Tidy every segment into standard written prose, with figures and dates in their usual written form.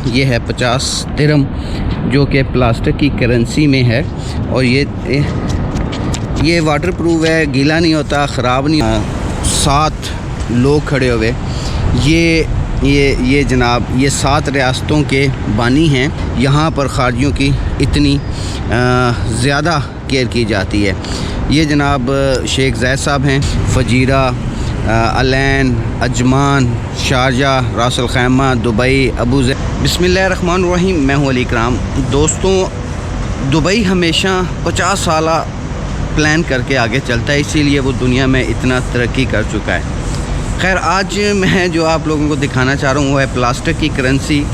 ये है 50 दिरहम, जो कि प्लास्टिक की करेंसी में है। और ये वाटर प्रूफ है, गीला नहीं होता, ख़राब नहीं। 7 लोग खड़े हुए, ये जनाब ये 7 रियासतों के बानी हैं। यहाँ पर खारजियों की इतनी ज़्यादा केयर की जाती है। ये जनाब शेख ज़ैद साहब हैं। फजीरा, अलैन, अजमान, शारजाह, रास अल खैमा, दुबई, अबू ज़ैद। बिस्मिल्लाहिर्रहमानिर्रहीम। मैं हूँ अली इकराम। दोस्तों, दुबई हमेशा 50 साल प्लान करके आगे चलता है, इसीलिए वो दुनिया में इतना तरक्की कर चुका है। खैर, आज मैं जो आप लोगों को दिखाना चाह रहा हूँ वो है प्लास्टिक की करेंसी,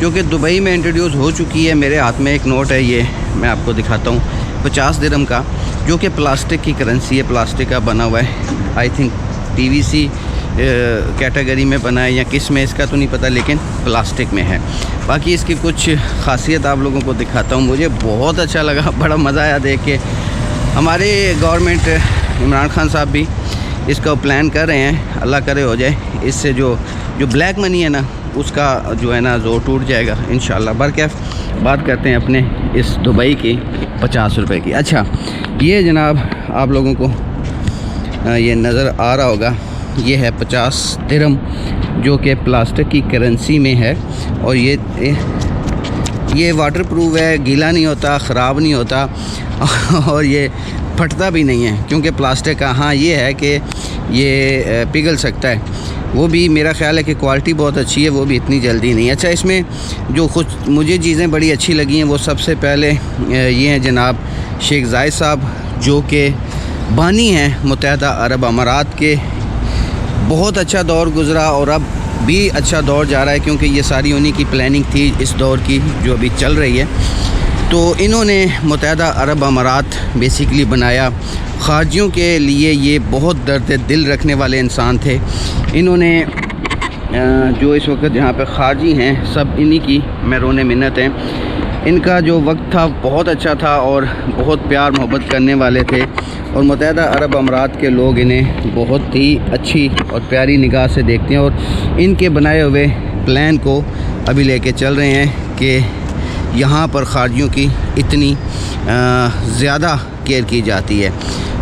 जो कि दुबई में इंट्रोड्यूस हो चुकी है। मेरे हाथ में एक नोट है, ये मैं आपको दिखाता हूँ, 50 दिरहम का, जो कि प्लास्टिक की करेंसी है। प्लास्टिक का बना हुआ है, आई थिंक PVC कैटेगरी में बना है या किस में, इसका तो नहीं पता, लेकिन प्लास्टिक में है। बाकी इसकी कुछ खासियत आप लोगों को दिखाता हूँ। मुझे बहुत अच्छा लगा, बड़ा मज़ा आया देख के। हमारे गवर्नमेंट इमरान खान साहब भी इसका प्लान कर रहे हैं, अल्लाह करे हो जाए। इससे जो ब्लैक मनी है ना, उसका जो है ना ज़ोर टूट जाएगा इंशाल्लाह। बरकैफ बात करते हैं अपने इस दुबई की 50 रुपए की। अच्छा, ये जनाब आप लोगों को ये नज़र आ रहा होगा, ये है 50 दिरहम, जो कि प्लास्टिक की करेंसी में है। और ये वाटर प्रूफ है, गीला नहीं होता, ख़राब नहीं होता और ये फटता भी नहीं है, क्योंकि प्लास्टिक का हाँ ये है कि ये पिघल सकता है। वो भी मेरा ख़्याल है कि क्वालिटी बहुत अच्छी है, वो भी इतनी जल्दी नहीं। अच्छा, इसमें जो कुछ मुझे चीज़ें बड़ी अच्छी लगी हैं, वो सबसे पहले ये हैं जनाब शेख ज़ायद साहब, जो कि बानी हैं मुत्तहिदा अरब अमारात के। बहुत अच्छा दौर गुज़रा और अब भी अच्छा दौर जा रहा है, क्योंकि ये सारी उन्हीं की प्लानिंग थी इस दौर की जो अभी चल रही है। तो इन्होंने मुत्तहिदा अरब अमारात बेसिकली बनाया। खारजियों के लिए ये बहुत दर्द दिल रखने वाले इंसान थे। इन्होंने जो इस वक्त यहाँ पे खारजी हैं, सब इन्हीं की मेहरून मिन्नत हैं। इनका जो वक्त था बहुत अच्छा था और बहुत प्यार मोहब्बत करने वाले थे, और मुत्तहिदा अरब अमारात के लोग इन्हें बहुत ही अच्छी और प्यारी निगाह से देखते हैं, और इनके बनाए हुए प्लान को अभी लेके चल रहे हैं कि यहाँ पर खारजियों की इतनी ज़्यादा केयर की जाती है।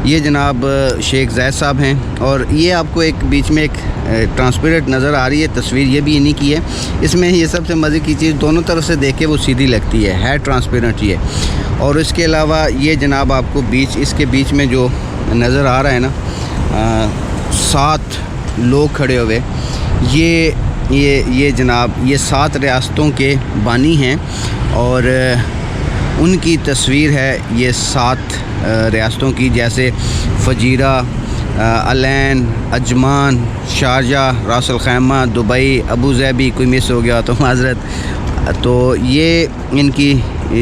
ये जनाब शेख ज़ैद साहब हैं, और ये आपको एक बीच में एक ट्रांसपेरेंट नज़र आ रही है तस्वीर, ये भी इन्हीं की है। इसमें ये सबसे मज़े की चीज़, दोनों तरफ से देखे वो सीधी लगती है ट्रांसपेरेंट ये। और इसके अलावा ये जनाब आपको इसके बीच में जो नज़र आ रहा है ना, 7 लोग खड़े हुए, ये जनाब ये 7 रियासतों के बानी हैं, और उनकी तस्वीर है ये 7 रियासतों की, जैसे फजीरा, अलैन, अजमान, शारजाह, रास अल खैमा, दुबई, अबू ज़ैद। कोई मिस हो गया तो माज़रत। तो ये इनकी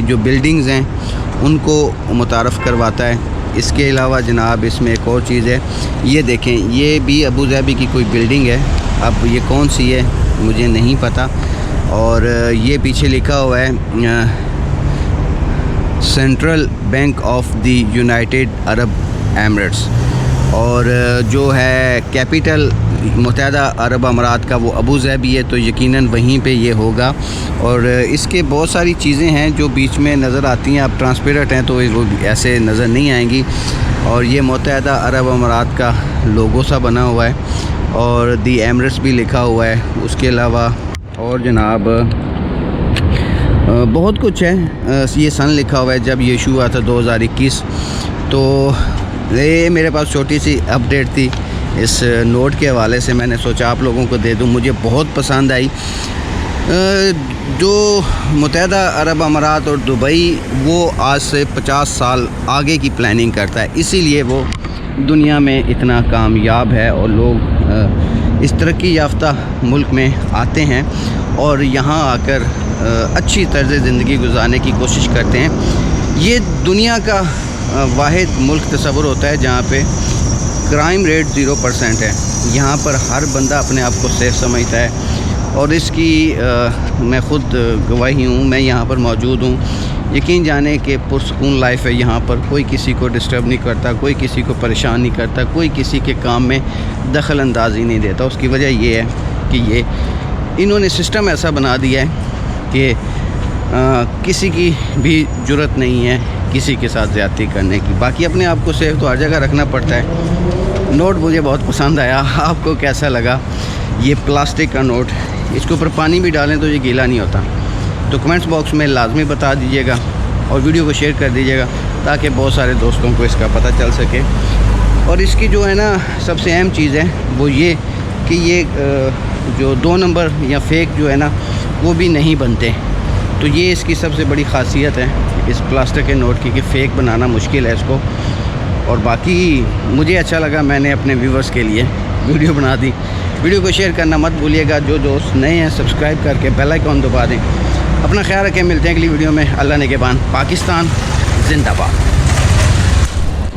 जो बिल्डिंग्स हैं उनको मुतारफ़ करवाता है। इसके अलावा जनाब इसमें एक और चीज़ है, ये देखें, ये भी अबू ज़ैद की कोई बिल्डिंग है। अब ये कौन सी है मुझे नहीं पता। और ये पीछे लिखा हुआ है central bank of the United Arab Emirates, और जो है कैपिटल मुत्तहिदा अरब अमारात का वो अबू ज़ैबी है, तो यकीनन वहीं पे ये होगा। और इसके बहुत सारी चीज़ें हैं जो बीच में नज़र आती हैं, आप ट्रांसपेरेंट हैं तो वो ऐसे नज़र नहीं आएंगी। और ये मुत्तहिदा अरब अमारात का लोगो सा बना हुआ है, और दी एमिरेट्स भी लिखा हुआ है। उसके अलावा और जनाब बहुत कुछ है। ये सन लिखा हुआ है जब ये इशू हुआ था 2021। तो ये मेरे पास छोटी सी अपडेट थी इस नोट के हवाले से, मैंने सोचा आप लोगों को दे दूं। मुझे बहुत पसंद आई। जो मुत्तहिदा अरब अमारात और दुबई, वो आज से 50 साल आगे की प्लानिंग करता है, इसीलिए वो दुनिया में इतना कामयाब है, और लोग इस तरक्की याफ्ता मुल्क में आते हैं और यहाँ आकर अच्छी तर्ज़ ज़िंदगी गुजारने की कोशिश करते हैं। ये दुनिया का वाहिद मुल्क तस्वुर होता है जहाँ पे क्राइम रेट 0% है। यहाँ पर हर बंदा अपने आप को सेफ समझता है, और इसकी मैं ख़ुद गवाही हूँ। मैं यहाँ पर मौजूद हूँ, यकीन जाने कि पुरसकून लाइफ है यहाँ पर। कोई किसी को डिस्टर्ब नहीं करता, कोई किसी को परेशान नहीं करता, कोई किसी के काम में दखल अंदाज़ी नहीं देता। उसकी वजह ये है कि ये इन्होंने सिस्टम ऐसा बना दिया है कि किसी की भी जुर्रत नहीं है किसी के साथ ज़्यादती करने की। बाकी अपने आप को सेफ तो हर जगह रखना पड़ता है। नोट मुझे बहुत पसंद आया, आपको कैसा लगा? ये प्लास्टिक का नोट, इसके ऊपर पानी भी डालें तो ये गीला नहीं होता। तो कमेंट्स बॉक्स में लाजमी बता दीजिएगा और वीडियो को शेयर कर दीजिएगा ताकि बहुत सारे दोस्तों को इसका पता चल सके। और इसकी जो है ना सबसे अहम चीज़ है वो ये कि ये जो 2 नंबर या फेक जो है ना वो भी नहीं बनते। तो ये इसकी सबसे बड़ी ख़ासियत है इस प्लास्टिक के नोट की कि फ़ेक बनाना मुश्किल है इसको। और बाकी मुझे अच्छा लगा, मैंने अपने व्यूवर्स के लिए वीडियो बना दी। वीडियो को शेयर करना मत भूलिएगा। जो दोस्त नए हैं सब्सक्राइब करके बेल आइकॉन दबा दें। अपना ख्याल रखें, मिलते हैं अगली वीडियो में। अल्लाह ने के बाद पाकिस्तान जिंदाबाद।